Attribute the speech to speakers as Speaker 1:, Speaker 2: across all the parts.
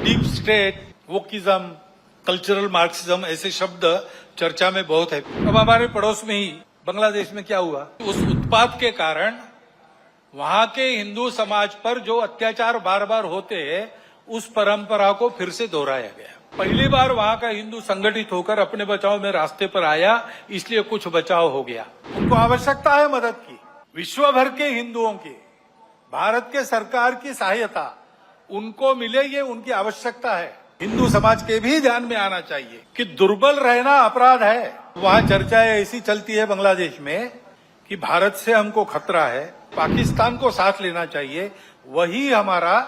Speaker 1: Deep state, wokeism, cultural Marxism ऐसे शब्द चर्चा में बहुत है। अब हमारे पड़ोस में ही बांग्लादेश में क्या हुआ, उस उत्पात के कारण वहां के हिंदू समाज पर जो अत्याचार बार बार होते हैं उस परंपरा को फिर से दोहराया गया। पहली बार वहां का हिंदू संगठित होकर अपने बचाव में रास्ते पर आया, इसलिए कुछ बचाव हो गया। उनको आवश्यकता है मदद की। विश्व भर के हिंदुओं की भारत के सरकार की सहायता उनको मिले, ये उनकी आवश्यकता है। हिंदू समाज के भी ध्यान में आना चाहिए कि दुर्बल रहना अपराध है। वहां चर्चाएं ऐसी चलती है बांग्लादेश में कि भारत से हमको खतरा है, पाकिस्तान को साथ लेना चाहिए, वही हमारा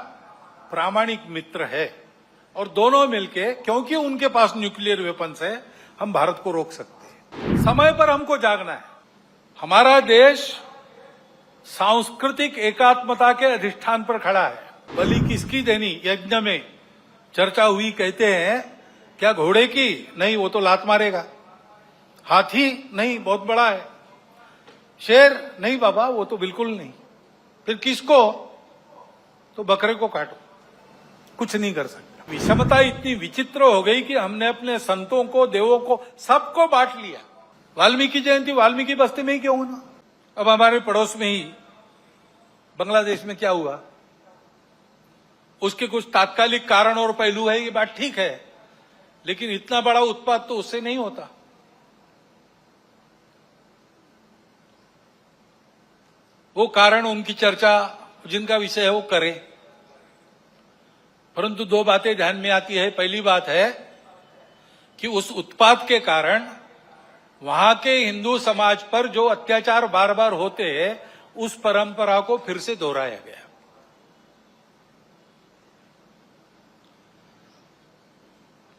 Speaker 1: प्रामाणिक मित्र है और दोनों मिलके, क्योंकि उनके पास न्यूक्लियर वेपन्स है, हम भारत को रोक सकते हैं। समय पर हमको जागना है। हमारा देश सांस्कृतिक एकात्मता के अधिष्ठान पर खड़ा है। बलि किसकी देनी यज्ञ में चर्चा हुई, कहते हैं क्या घोड़े की? नहीं, वो तो लात मारेगा। हाथी? नहीं, बहुत बड़ा है। शेर? नहीं बाबा, वो तो बिल्कुल नहीं। फिर किसको? तो बकरे को काटो। कुछ नहीं कर सकता। विषमता इतनी विचित्र हो गई कि हमने अपने संतों को, देवों को, सबको बांट लिया। वाल्मीकि जयंती वाल्मीकि बस्ती में ही क्यों होना? अब हमारे पड़ोस में ही बांग्लादेश में क्या हुआ, उसके कुछ तात्कालिक कारण और पहलू है, ये बात ठीक है, लेकिन इतना बड़ा उत्पात तो उससे नहीं होता। वो कारण, उनकी चर्चा, जिनका विषय है वो करें, परंतु दो बातें ध्यान में आती है। पहली बात है कि उस उत्पात के कारण वहां के हिंदू समाज पर जो अत्याचार बार बार होते हैं उस परंपरा को फिर से दोहराया गया।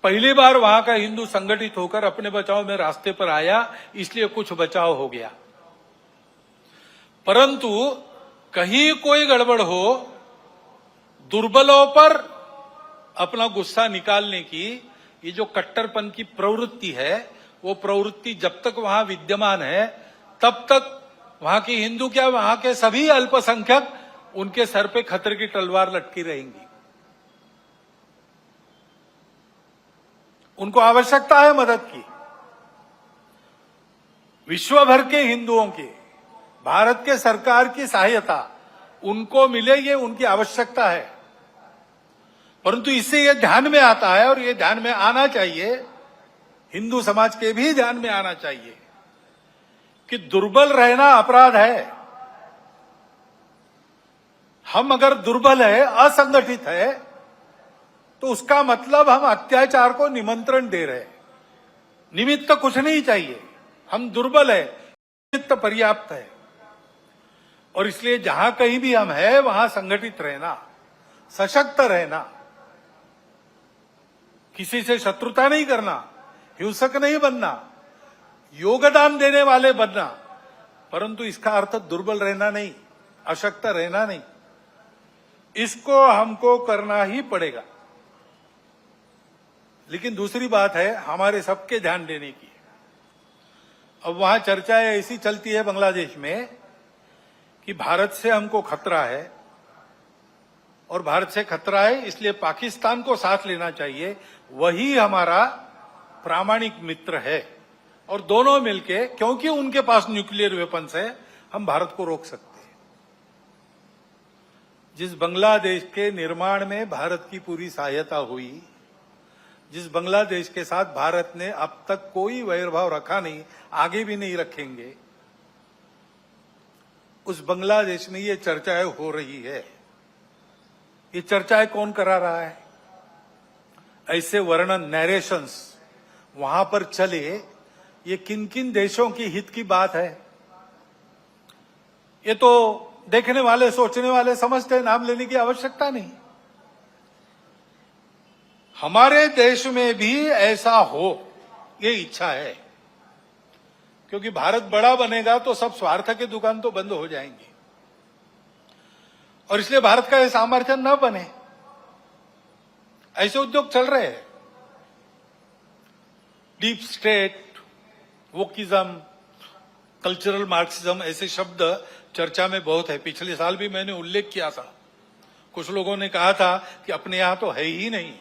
Speaker 1: पहली बार वहां का हिंदू संगठित होकर अपने बचाव में रास्ते पर आया, इसलिए कुछ बचाव हो गया। परंतु कहीं कोई गड़बड़ हो, दुर्बलों पर अपना गुस्सा निकालने की ये जो कट्टरपन की प्रवृत्ति है, वो प्रवृत्ति जब तक वहां विद्यमान है तब तक वहां के हिंदू क्या, वहां के सभी अल्पसंख्यक, उनके सर पे खतरे की तलवार लटकी रहेंगी। उनको आवश्यकता है मदद की। विश्व भर के हिंदुओं की भारत के सरकार की सहायता उनको मिले, ये उनकी आवश्यकता है। परंतु इससे ये ध्यान में आता है और ये ध्यान में आना चाहिए, हिंदू समाज के भी ध्यान में आना चाहिए कि दुर्बल रहना अपराध है। हम अगर दुर्बल है, असंगठित है, तो उसका मतलब हम अत्याचार को निमंत्रण दे रहे हैं। निमित्त कुछ नहीं चाहिए, हम दुर्बल है, निमित्त पर्याप्त है। और इसलिए जहां कहीं भी हम हैं वहां संगठित रहना, सशक्त रहना, किसी से शत्रुता नहीं करना, हिंसक नहीं बनना, योगदान देने वाले बनना, परंतु इसका अर्थ दुर्बल रहना नहीं, अशक्त रहना नहीं। इसको हमको करना ही पड़ेगा। लेकिन दूसरी बात है हमारे सबके ध्यान देने की। अब वहां चर्चाएं ऐसी चलती है बांग्लादेश में कि भारत से हमको खतरा है और भारत से खतरा है इसलिए पाकिस्तान को साथ लेना चाहिए, वही हमारा प्रामाणिक मित्र है और दोनों मिलके, क्योंकि उनके पास न्यूक्लियर वेपन्स है, हम भारत को रोक सकते हैं। जिस बांग्लादेश के निर्माण में भारत की पूरी सहायता हुई, जिस बांग्लादेश के साथ भारत ने अब तक कोई वैरभाव रखा नहीं, आगे भी नहीं रखेंगे, उस बांग्लादेश में ये चर्चाएं हो रही है। ये चर्चाएं कौन करा रहा है? ऐसे वर्णन, नैरेशंस वहां पर चले, ये किन किन देशों की हित की बात है? ये तो देखने वाले, सोचने वाले समझते हैं, नाम लेने की आवश्यकता नहीं। हमारे देश में भी ऐसा हो, ये इच्छा है, क्योंकि भारत बड़ा बनेगा तो सब स्वार्थ के दुकान तो बंद हो जाएंगी और इसलिए भारत का यह सामर्थ्य न बने, ऐसे उद्योग चल रहे हैं। Deep state, wokeism, cultural Marxism ऐसे शब्द चर्चा में बहुत है। पिछले साल भी मैंने उल्लेख किया था। कुछ लोगों ने कहा था कि अपने यहां तो है ही नहीं।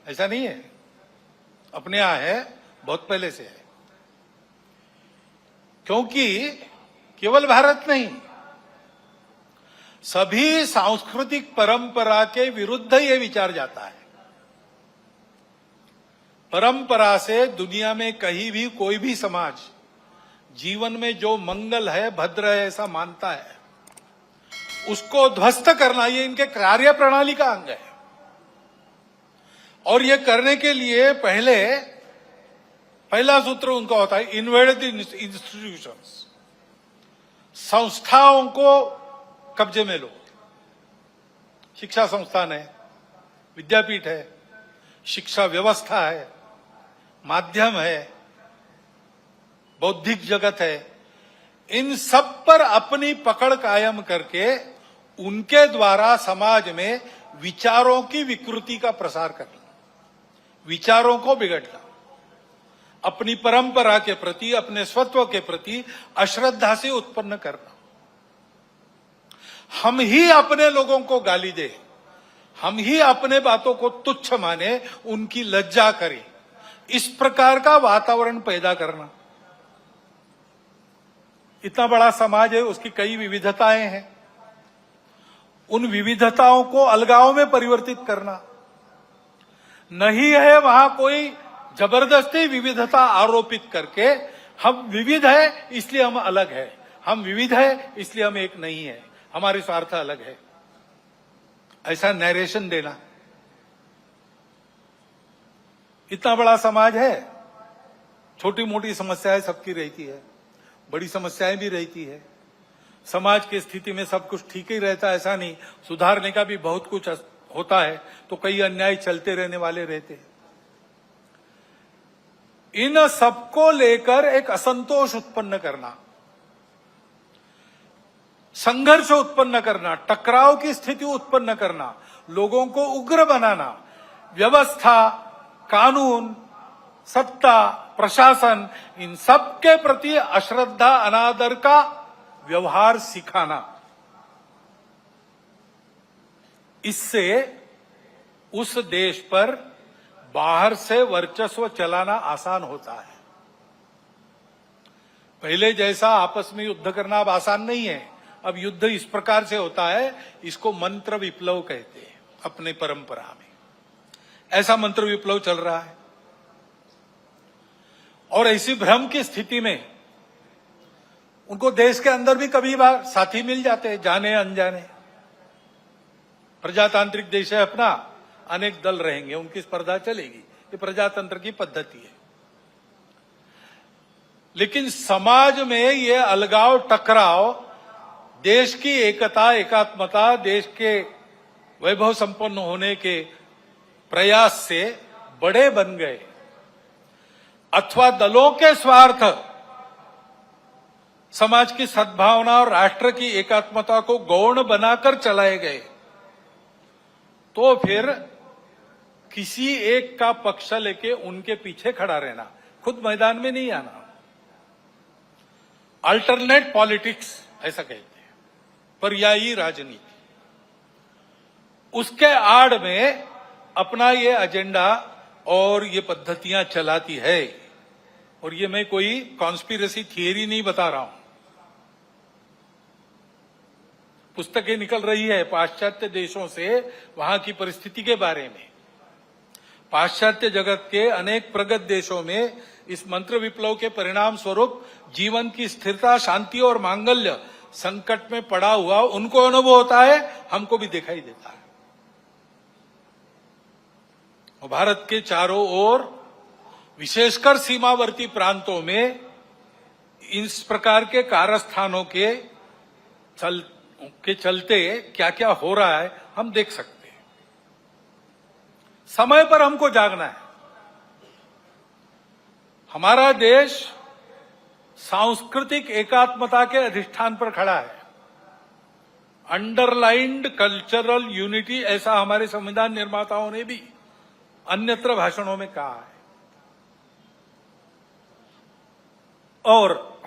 Speaker 1: ऐसा नहीं है, अपने यहां है, बहुत पहले से है। क्योंकि केवल भारत नहीं, सभी सांस्कृतिक परंपरा के विरुद्ध ये विचार जाता है। परंपरा से दुनिया में कहीं भी कोई भी समाज जीवन में जो मंगल है, भद्र है, ऐसा मानता है, उसको ध्वस्त करना ये इनके कार्य प्रणाली का अंग है। और ये करने के लिए पहला सूत्र उनका होता है इन्वेड द इंस्टीट्यूशंस, संस्थाओं को कब्जे में लो। शिक्षा संस्थान है, विद्यापीठ है, शिक्षा व्यवस्था है, माध्यम है, बौद्धिक जगत है, इन सब पर अपनी पकड़ कायम करके उनके द्वारा समाज में विचारों की विकृति का प्रसार करना, विचारों को बिगड़ना, अपनी परंपरा के प्रति, अपने स्वत्व के प्रति अश्रद्धा से उत्पन्न करना। हम ही अपने लोगों को गाली दे, हम ही अपने बातों को तुच्छ माने, उनकी लज्जा करें, इस प्रकार का वातावरण पैदा करना। इतना बड़ा समाज है, उसकी कई विविधताएं हैं, उन विविधताओं को अलगाव में परिवर्तित करना। नहीं है वहां कोई जबरदस्ती विविधता आरोपित करके हम विविध है इसलिए हम अलग है, हम विविध है इसलिए हम एक नहीं है, हमारे स्वार्थ अलग है, ऐसा नैरेशन देना। इतना बड़ा समाज है, छोटी मोटी समस्याएं सबकी रहती है, बड़ी समस्याएं भी रहती है। समाज की स्थिति में सब कुछ ठीक ही रहता है ऐसा नहीं, सुधारने का भी बहुत कुछ होता है, तो कई अन्याय चलते रहने वाले रहते हैं। इन सबको लेकर एक असंतोष उत्पन्न करना, संघर्ष उत्पन्न करना, टकराव की स्थिति उत्पन्न करना, लोगों को उग्र बनाना, व्यवस्था, कानून, सत्ता, प्रशासन, इन सब के प्रति अश्रद्धा, अनादर का व्यवहार सिखाना, इससे उस देश पर बाहर से वर्चस्व चलाना आसान होता है। पहले जैसा आपस में युद्ध करना अब आसान नहीं है। अब युद्ध इस प्रकार से होता है, इसको मंत्र विप्लव कहते हैं अपने परंपरा में। ऐसा मंत्र विप्लव चल रहा है। और ऐसी भ्रम की स्थिति में उनको देश के अंदर भी कभी बार साथी मिल जाते हैं, जाने अनजाने। प्रजातांत्रिक देश है अपना, अनेक दल रहेंगे, उनकी स्पर्धा चलेगी, ये प्रजातंत्र की पद्धति है। लेकिन समाज में ये अलगाव, टकराव देश की एकता, एकात्मता, देश के वैभव संपन्न होने के प्रयास से बड़े बन गए, अथवा दलों के स्वार्थ समाज की सद्भावना और राष्ट्र की एकात्मता को गौण बनाकर चलाए गए, तो फिर किसी एक का पक्ष लेके उनके पीछे खड़ा रहना, खुद मैदान में नहीं आना। अल्टरनेट पॉलिटिक्स ऐसा कहते हैं, पर्यायी राजनीति। उसके आड़ में अपना ये एजेंडा और ये पद्धतियां चलाती है। और ये मैं कोई कॉन्स्पिरेसी थियरी नहीं बता रहा हूं, पुस्तकें निकल रही है पाश्चात्य देशों से वहां की परिस्थिति के बारे में। पाश्चात्य जगत के अनेक प्रगत देशों में इस मंत्र विप्लव के परिणाम स्वरूप जीवन की स्थिरता, शांति और मांगल्य संकट में पड़ा हुआ उनको अनुभव होता है, हमको भी दिखाई देता है। और भारत के चारों ओर, विशेषकर सीमावर्ती प्रांतों में इस प्रकार के कारस्थानों के चलते क्या क्या हो रहा है हम देख सकते हैं। समय पर हमको जागना है। हमारा देश सांस्कृतिक एकात्मता के अधिष्ठान पर खड़ा है। अंडरलाइंड कल्चरल यूनिटी, ऐसा हमारे संविधान निर्माताओं ने भी अन्यत्र भाषणों में कहा है। और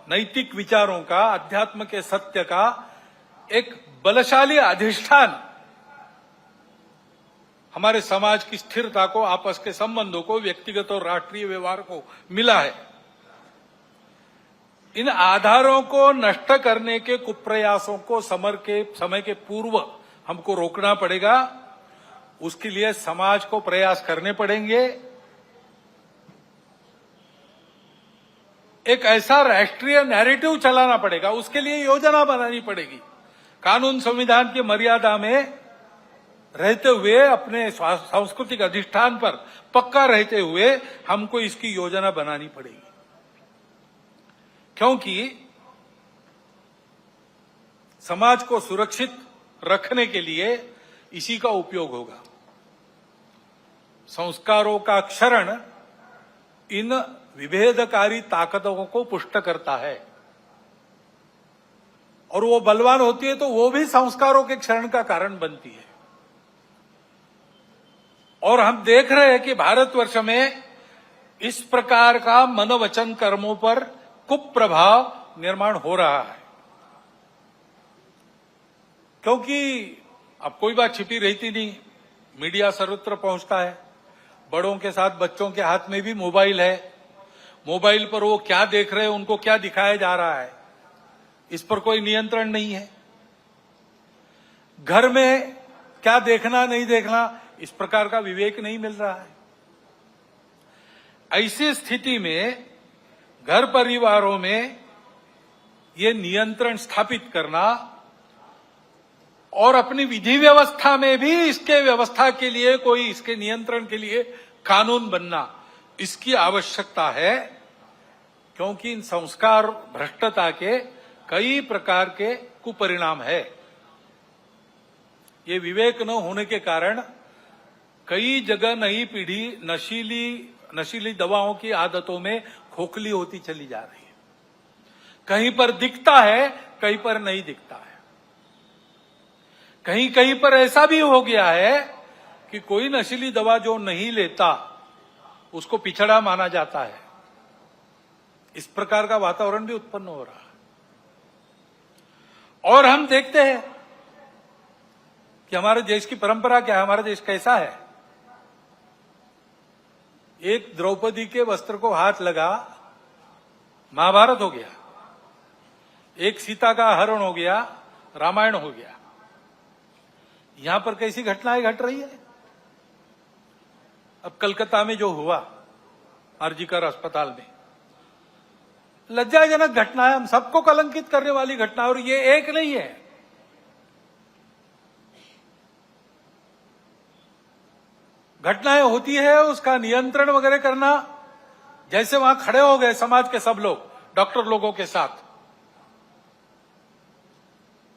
Speaker 1: नैतिक विचारों का, अध्यात्म के सत्य का एक बलशाली अधिष्ठान हमारे समाज की स्थिरता को, आपस के संबंधों को, व्यक्तिगत और राष्ट्रीय व्यवहार को मिला है। इन आधारों को नष्ट करने के कुप्रयासों को समय के पूर्व हमको रोकना पड़ेगा। उसके लिए समाज को प्रयास करने पड़ेंगे। एक ऐसा राष्ट्रीय नैरेटिव चलाना पड़ेगा, उसके लिए योजना बनानी पड़ेगी। कानून संविधान की मर्यादा में रहते हुए, अपने सांस्कृतिक अधिष्ठान पर पक्का रहते हुए हमको इसकी योजना बनानी पड़ेगी, क्योंकि समाज को सुरक्षित रखने के लिए इसी का उपयोग होगा। संस्कारों का क्षरण इन विभेदकारी ताकतों को पुष्ट करता है, और वो बलवान होती है तो वो भी संस्कारों के क्षरण का कारण बनती है। और हम देख रहे हैं कि भारतवर्ष में इस प्रकार का मनोवचन कर्मों पर कुप्रभाव निर्माण हो रहा है, क्योंकि अब कोई बात छिपी रहती नहीं, मीडिया सर्वत्र पहुंचता है। बड़ों के साथ बच्चों के हाथ में भी मोबाइल है। मोबाइल पर वो क्या देख रहे हैं, उनको क्या दिखाया जा रहा है, इस पर कोई नियंत्रण नहीं है। घर में क्या देखना नहीं देखना, इस प्रकार का विवेक नहीं मिल रहा है। ऐसी स्थिति में घर परिवारों में ये नियंत्रण स्थापित करना और अपनी विधि व्यवस्था में भी इसके व्यवस्था के लिए, कोई इसके नियंत्रण के लिए कानून बनना, इसकी आवश्यकता है। क्योंकि इन संस्कार भ्रष्टता के कई प्रकार के कुपरिणाम है। ये विवेक न होने के कारण कई जगह नई पीढ़ी नशीली दवाओं की आदतों में खोखली होती चली जा रही है। कहीं पर दिखता है, कहीं पर नहीं दिखता है। कहीं कहीं पर ऐसा भी हो गया है कि कोई नशीली दवा जो नहीं लेता उसको पिछड़ा माना जाता है। इस प्रकार का वातावरण भी उत्पन्न हो रहा है। और हम देखते हैं कि हमारे देश की परंपरा क्या है, हमारा देश कैसा है। एक द्रौपदी के वस्त्र को हाथ लगा, महाभारत हो गया। एक सीता का हरण हो गया, रामायण हो गया। यहां पर कैसी घटनाएं घट रही है। अब कलकत्ता में जो हुआ आरजीकर अस्पताल में, लज्जाजनक घटना है, हम सबको कलंकित करने वाली घटना। और ये एक नहीं है, घटनाएं होती है, उसका नियंत्रण वगैरह करना। जैसे वहां खड़े हो गए समाज के सब लोग डॉक्टर लोगों के साथ,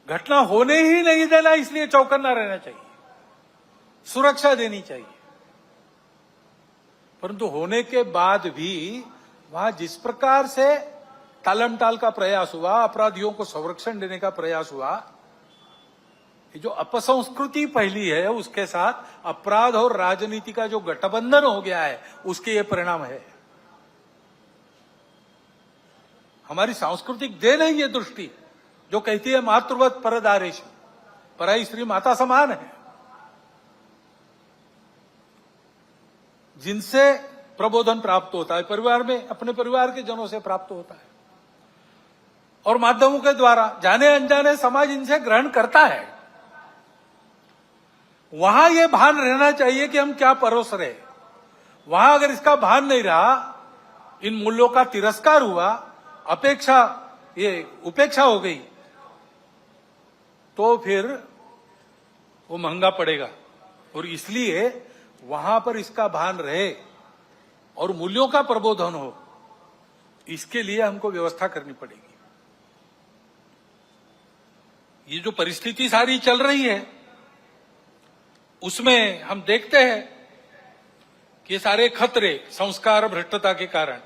Speaker 1: घटना होने ही नहीं देना, इसलिए चौकन्ना रहना चाहिए, सुरक्षा देनी चाहिए। परंतु होने के बाद भी वहां जिस प्रकार से टालमटाल का प्रयास हुआ, अपराधियों को संरक्षण देने का प्रयास हुआ, ये जो अपसंस्कृति फैली है, उसके साथ अपराध और राजनीति का जो गठबंधन हो गया है, उसके ये परिणाम है। हमारी सांस्कृतिक देन है ये दृष्टि जो कहती है मातृवत परदारेश, पराई स्त्री माता समान है, जिनसे प्रबोधन प्राप्त होता है परिवार में, अपने परिवार के जनों से प्राप्त होता है, और माध्यमों के द्वारा जाने अनजाने समाज इनसे ग्रहण करता है। वहां यह भान रहना चाहिए कि हम क्या परोस रहे। वहां अगर इसका भान नहीं रहा, इन मूल्यों का तिरस्कार हुआ, उपेक्षा हो गई, तो फिर वो महंगा पड़ेगा। और इसलिए वहां पर इसका भान रहे और मूल्यों का प्रबोधन हो, इसके लिए हमको व्यवस्था करनी पड़ेगी। ये जो परिस्थिति सारी चल रही है, उसमें हम देखते हैं कि सारे खतरे संस्कार भ्रष्टता के कारण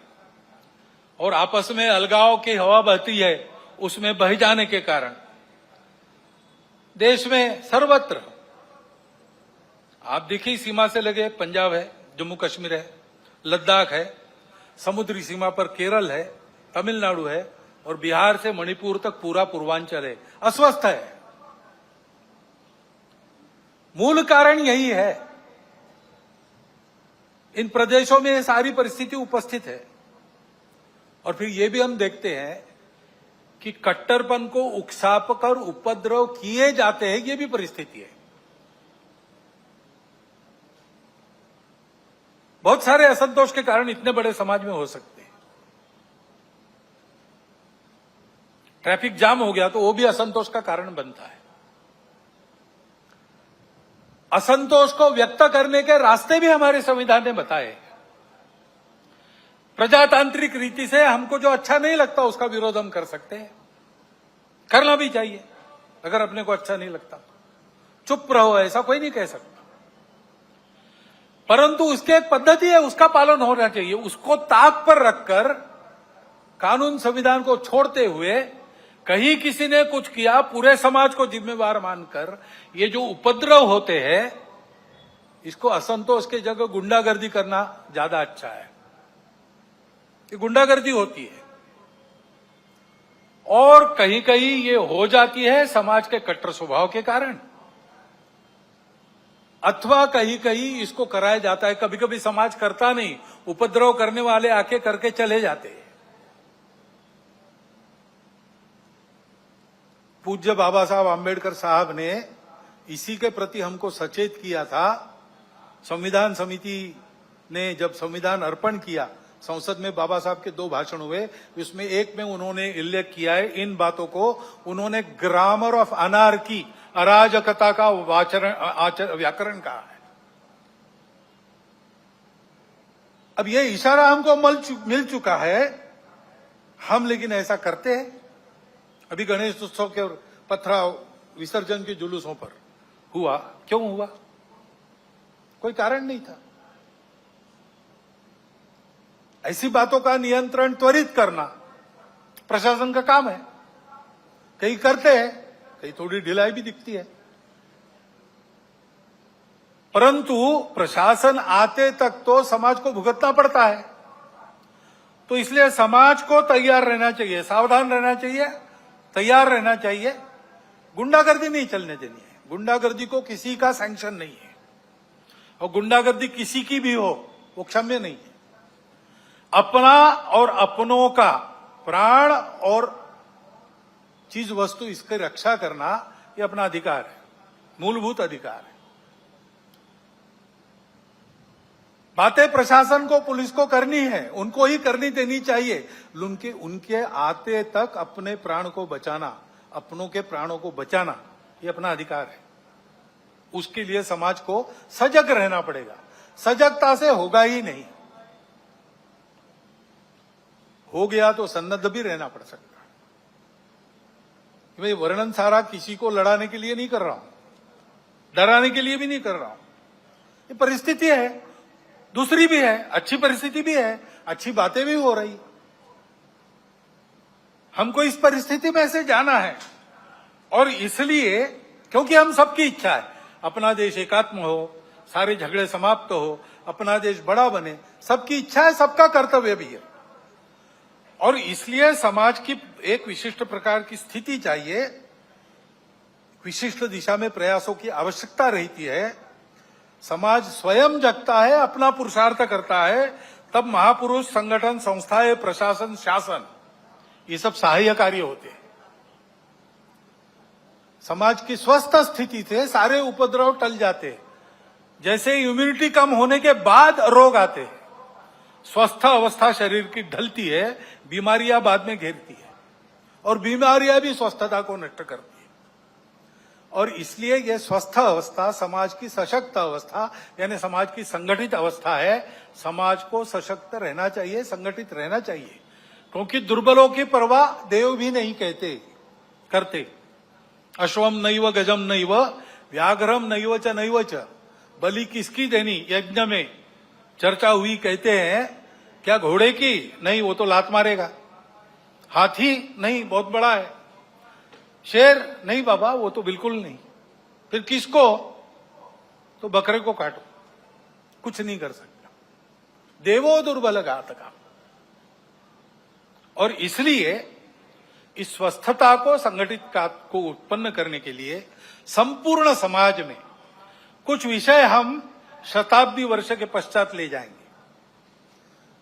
Speaker 1: और आपस में अलगाव की हवा बहती है, उसमें बह जाने के कारण देश में सर्वत्र, आप देखिए, सीमा से लगे पंजाब है, जम्मू कश्मीर है, लद्दाख है, समुद्री सीमा पर केरल है, तमिलनाडु है, और बिहार से मणिपुर तक पूरा पूर्वांचल है, अस्वस्थ है। मूल कारण यही है इन प्रदेशों में ये सारी परिस्थिति उपस्थित है। और फिर ये भी हम देखते हैं कि कट्टरपन को उकसाकर उपद्रव किए जाते हैं, ये भी परिस्थिति है। बहुत सारे असंतोष के कारण इतने बड़े समाज में हो सकते हैं। ट्रैफिक जाम हो गया तो वो भी असंतोष का कारण बनता है। असंतोष को व्यक्त करने के रास्ते भी हमारे संविधान ने बताए। प्रजातांत्रिक रीति से हमको जो अच्छा नहीं लगता उसका विरोध हम कर सकते हैं, करना भी चाहिए। अगर अपने को अच्छा नहीं लगता चुप रहो, ऐसा कोई नहीं कह सकता। परंतु उसकी एक पद्धति है, उसका पालन होना चाहिए। उसको ताक पर रखकर कानून संविधान को छोड़ते हुए कहीं किसी ने कुछ किया, पूरे समाज को जिम्मेवार मानकर ये जो उपद्रव होते हैं, इसको असंतोष के जगह गुंडागर्दी करना ज्यादा अच्छा है। ये गुंडागर्दी होती है और कहीं कहीं ये हो जाती है समाज के कट्टर स्वभाव के कारण, अथवा कहीं कहीं इसको कराया जाता है। कभी कभी समाज करता नहीं, उपद्रव करने वाले आके करके चले जाते हैं। पूज्य बाबा साहब आंबेडकर साहब ने इसी के प्रति हमको सचेत किया था। संविधान समिति ने जब संविधान अर्पण किया, संसद में बाबा साहब के 2 भाषण हुए, उसमें एक में उन्होंने उल्लेख किया है, इन बातों को उन्होंने ग्रामर ऑफ अनार्की, अराजकता का व्याकरण कहा है। अब यह इशारा हमको मिल चुका है, हम लेकिन ऐसा करते हैं। अभी गणेश उत्सव के पथराव विसर्जन के जुलूसों पर हुआ, क्यों हुआ? कोई कारण नहीं था। ऐसी बातों का नियंत्रण त्वरित करना प्रशासन का काम है। कहीं करते हैं, कहीं थोड़ी ढिलाई भी दिखती है, परंतु प्रशासन आते तक तो समाज को भुगतना पड़ता है। तो इसलिए समाज को तैयार रहना चाहिए, सावधान रहना चाहिए, तैयार रहना चाहिए। गुंडागर्दी नहीं चलने देनी है। गुंडागर्दी को किसी का सैंक्शन नहीं है, और गुंडागर्दी किसी की भी हो वो क्षम्य नहीं है। अपना और अपनों का प्राण और चीज वस्तु, इसकी रक्षा करना ये अपना अधिकार है, मूलभूत अधिकार है। बातें प्रशासन को, पुलिस को करनी है, उनको ही करनी देनी चाहिए। उनके आते तक अपने प्राण को बचाना, अपनों के प्राणों को बचाना, ये अपना अधिकार है। उसके लिए समाज को सजग रहना पड़ेगा। सजगता से होगा ही नहीं, हो गया तो सन्नद्ध भी रहना पड़ सकता है। भाई वर्णन सारा किसी को लड़ाने के लिए नहीं कर रहा हूं, डराने के लिए भी नहीं कर रहा हूं। ये परिस्थिति है, दूसरी भी है, अच्छी परिस्थिति भी है, अच्छी बातें भी हो रही। हमको इस परिस्थिति में से जाना है, और इसलिए क्योंकि हम सबकी इच्छा है अपना देश एकात्म हो, सारे झगड़े समाप्त हो, अपना देश बड़ा बने, सबकी इच्छा है, सबका कर्तव्य भी है। और इसलिए समाज की एक विशिष्ट प्रकार की स्थिति चाहिए, विशिष्ट दिशा में प्रयासों की आवश्यकता रहती है। समाज स्वयं जगता है, अपना पुरुषार्थ करता है, तब महापुरुष, संगठन, संस्थाएं, प्रशासन, शासन, ये सब सहाय्य कार्य होते हैं। समाज की स्वस्थ स्थिति से सारे उपद्रव टल जाते हैं। जैसे इम्यूनिटी कम होने के बाद रोग आते हैं, स्वस्थ अवस्था शरीर की ढलती है, बीमारियां बाद में घेरती है, और बीमारियां भी स्वस्थता को नष्ट करती है। और इसलिए यह स्वस्थ अवस्था समाज की सशक्त अवस्था, यानी समाज की संगठित अवस्था है। समाज को सशक्त रहना चाहिए, संगठित रहना चाहिए, क्योंकि दुर्बलों की परवाह देव भी नहीं करते। अश्वम नैव गजम नैव व्याघ्रम नैव च नैव च, बलि किसकी देनी यज्ञ में चर्चा हुई। कहते हैं क्या घोड़े की? नहीं, वो तो लात मारेगा। हाथी? नहीं, बहुत बड़ा है। शेर? नहीं बाबा, वो तो बिल्कुल नहीं। फिर किसको? तो बकरे को काटो, कुछ नहीं कर सकता। देवो दुर्बल घातका। और इसलिए इस स्वस्थता को, संगठित को उत्पन्न करने के लिए संपूर्ण समाज में कुछ विषय हम शताब्दी वर्ष के पश्चात ले जाएंगे।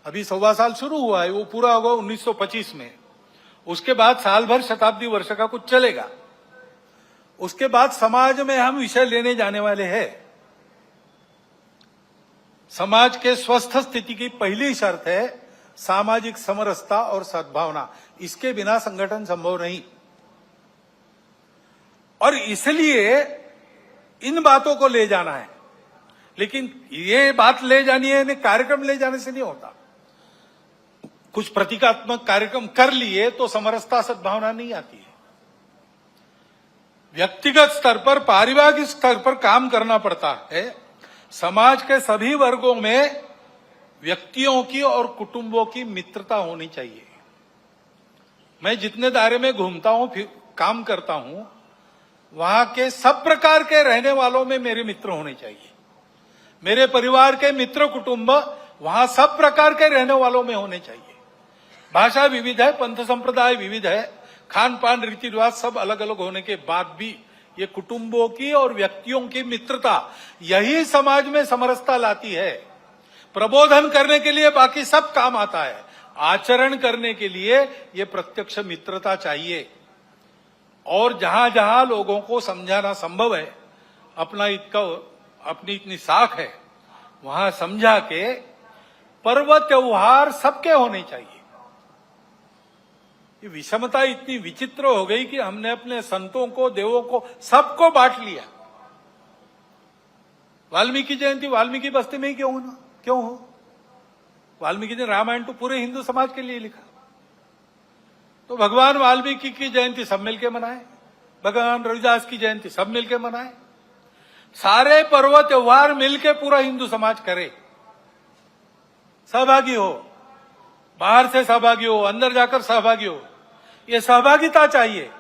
Speaker 1: अभी 1.25 साल शुरू हुआ है, वो पूरा होगा 1925 में। उसके बाद साल भर शताब्दी वर्ष का कुछ चलेगा। उसके बाद समाज में हम विषय लेने जाने वाले हैं। समाज के स्वस्थ स्थिति की पहली शर्त है सामाजिक समरसता और सद्भावना। इसके बिना संगठन संभव नहीं। और इसलिए इन बातों को ले जाना है। लेकिन ये बात ले जानी है, कार्यक्रम ले जाने से नहीं होता। कुछ प्रतीकात्मक कार्यक्रम कर लिए तो समरसता सद्भावना नहीं आती है। व्यक्तिगत स्तर पर, पारिवारिक स्तर पर काम करना पड़ता है। समाज के सभी वर्गों में व्यक्तियों की और कुटुंबों की मित्रता होनी चाहिए। मैं जितने दायरे में घूमता हूं, फिर काम करता हूं, वहां के सब प्रकार के रहने वालों में मेरे मित्र होने चाहिए। मेरे परिवार के मित्र कुटुंब वहां सब प्रकार के रहने वालों में होने चाहिए। भाषा विविध है, पंथ संप्रदाय विविध है, खान पान रीति रिवाज सब अलग अलग होने के बाद भी ये कुटुंबों की और व्यक्तियों की मित्रता, यही समाज में समरसता लाती है। प्रबोधन करने के लिए बाकी सब काम आता है, आचरण करने के लिए ये प्रत्यक्ष मित्रता चाहिए। और जहां जहां लोगों को समझाना संभव है, अपनी इतनी साख है, वहां समझा के पर्व त्योहार सबके होने चाहिए। ये विषमता इतनी विचित्र हो गई कि हमने अपने संतों को, देवों को, सबको बांट लिया। वाल्मीकि जयंती वाल्मीकि बस्ती में ही क्यों हो? वाल्मीकि ने रामायण तो पूरे हिंदू समाज के लिए लिखा। तो भगवान वाल्मीकि की जयंती सब मिलके मनाए, भगवान रविदास की जयंती सब मिलके मनाए। सारे पर्व त्योहार मिलके पूरा हिंदू समाज करे, सहभागी हो, बाहर से सहभागी हो, अंदर जाकर सहभागी हो। ये सहभागिता चाहिए।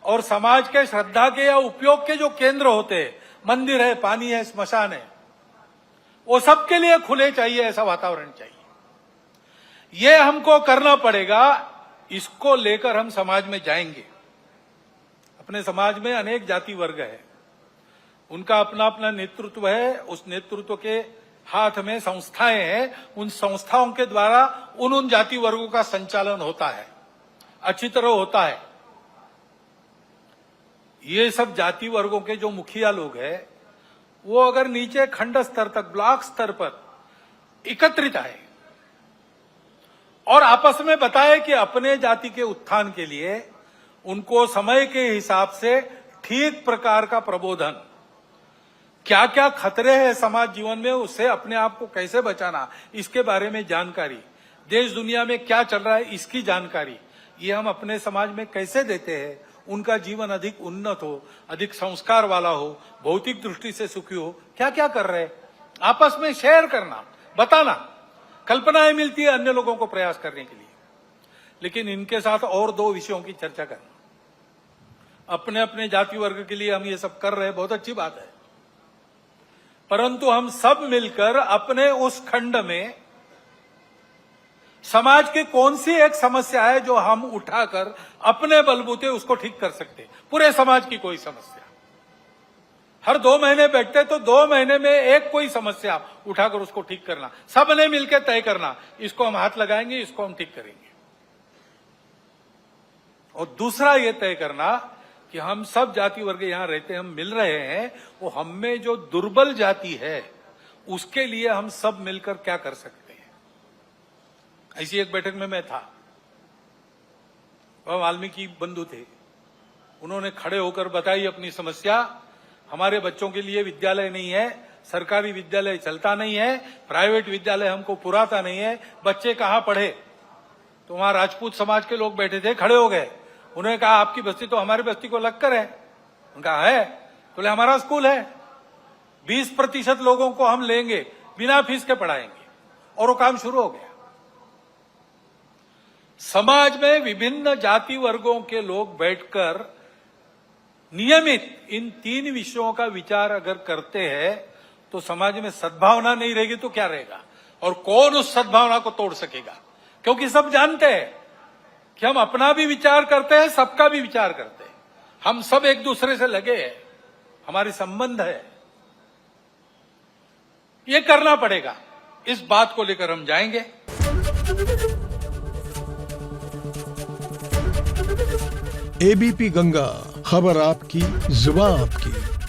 Speaker 1: और समाज के श्रद्धा के या उपयोग के जो केंद्र होते हैं, मंदिर है, पानी है, स्मशान है, वो सबके लिए खुले चाहिए, ऐसा वातावरण चाहिए। ये हमको करना पड़ेगा। इसको लेकर हम समाज में जाएंगे। अपने समाज में अनेक जाति वर्ग है, उनका अपना अपना नेतृत्व है। उस नेतृत्व के हाथ में संस्थाएं हैं, उन संस्थाओं के द्वारा उन जाति वर्गों का संचालन होता है, अच्छी तरह होता है। ये सब जाति वर्गों के जो मुखिया लोग हैं, वो अगर नीचे खंड स्तर तक, ब्लॉक स्तर पर एकत्रित आए और आपस में बताए कि अपने जाति के उत्थान के लिए उनको समय के हिसाब से ठीक प्रकार का प्रबोधन, क्या क्या खतरे हैं समाज जीवन में, उससे अपने आप को कैसे बचाना, इसके बारे में जानकारी, देश दुनिया में क्या चल रहा है इसकी जानकारी, ये हम अपने समाज में कैसे देते हैं, उनका जीवन अधिक उन्नत हो, अधिक संस्कार वाला हो, भौतिक दृष्टि से सुखी हो, क्या क्या कर रहे हैं, आपस में शेयर करना, बताना। कल्पनाएं मिलती है अन्य लोगों को प्रयास करने के लिए। लेकिन इनके साथ और दो विषयों की चर्चा करना। अपने अपने जाति वर्ग के लिए हम ये सब कर रहे हैं, बहुत अच्छी बात है, परंतु हम सब मिलकर अपने उस खंड में समाज की कौन सी एक समस्या है जो हम उठाकर अपने बलबूते उसको ठीक कर सकते हैं। पूरे समाज की कोई समस्या, हर 2 महीने बैठते तो 2 महीने में एक कोई समस्या उठाकर उसको ठीक करना, सबने मिलकर तय करना, इसको हम हाथ लगाएंगे, इसको हम ठीक करेंगे। और दूसरा ये तय करना कि हम सब जाति वर्ग यहां रहते हैं, हम मिल रहे हैं, वो हम में जो दुर्बल जाति है उसके लिए हम सब मिलकर क्या कर सकते हैं। ऐसी एक बैठक में मैं था, वह वाल्मीकि बंधु थे, उन्होंने खड़े होकर बताई अपनी समस्या। हमारे बच्चों के लिए विद्यालय नहीं है, सरकारी विद्यालय चलता नहीं है, प्राइवेट विद्यालय हमको पुराता नहीं है, बच्चे कहां पढ़े। तो वहां राजपूत समाज के लोग बैठे थे, खड़े हो गए, उन्होंने कहा आपकी बस्ती तो हमारी बस्ती को लगकर है। उनका है, बोले हमारा स्कूल है, 20% लोगों को हम लेंगे, बिना फीस के पढ़ाएंगे। और वो काम शुरू हो गया। समाज में विभिन्न जाति वर्गों के लोग बैठकर नियमित इन 3 विषयों का विचार अगर करते हैं तो समाज में सद्भावना नहीं रहेगी तो क्या रहेगा। और कौन उस सद्भावना को तोड़ सकेगा, क्योंकि सब जानते हैं कि हम अपना भी विचार करते हैं, सबका भी विचार करते हैं, हम सब एक दूसरे से लगे हैं, हमारे संबंध है। ये करना पड़ेगा, इस बात को लेकर हम जाएंगे।
Speaker 2: एबीपी गंगा, खबर आपकी, जुबान आपकी।